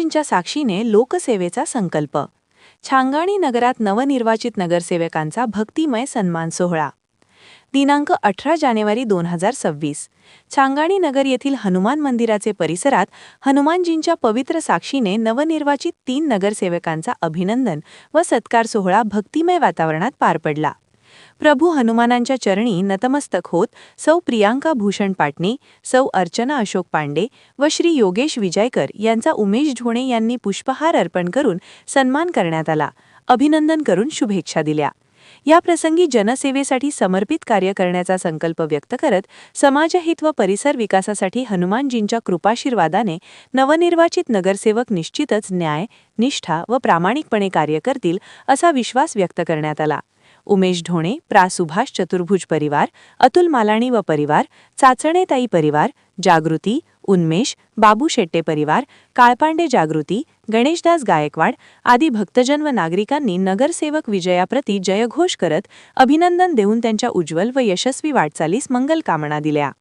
हनुमानजींच्या साक्षीने लोकसेवेचा संकल्प. छांगाणी नगरात नवनिर्वाचित नगरसेवकांचा भक्तिमय सन्मान सोहळा. दिनांक 18 जानेवारी 2026. छांगाणी नगर येथील हनुमान मंदिराचे परिसरात हनुमानजींच्या पवित्र साक्षीने नवनिर्वाचित 3 नगरसेवकांचा अभिनंदन व सत्कार सोहळा भक्तिमय वातावरणात पार पडला. प्रभू हनुमानांच्या चरणी नतमस्तक होत सौ प्रियांका भूषण पाटणी, सौ अर्चना अशोक पांडे व श्री योगेश विजयकर यांचा उमेश ढोणे यांनी पुष्पहार अर्पण करून सन्मान करण्यात आला. अभिनंदन करून शुभेच्छा दिल्या. या प्रसंगी जनसेवेसाठी समर्पित कार्य करण्याचा संकल्प व्यक्त करत समाजहित व परिसर विकासासाठी हनुमानजींच्या कृपाशीर्वादाने नवनिर्वाचित नगरसेवक निश्चितच न्याय, निष्ठा व प्रामाणिकपणे कार्य करतील असा विश्वास व्यक्त करण्यात आला. उमेश ढोणे, प्रा. सुभाष चतुर्भुज परिवार, अतुल मालाणी व परिवार, चाचणेताई परिवार, जागृती, उन्मेष, बाबू शेट्टे परिवार, काळपांडे जागृती, गणेशदास गायकवाड आदी भक्तजन व नागरिकांनी नगरसेवक विजयाप्रती जयघोष करत अभिनंदन देऊन त्यांच्या उज्ज्वल व यशस्वी वाटचालीस मंगल कामना दिल्या.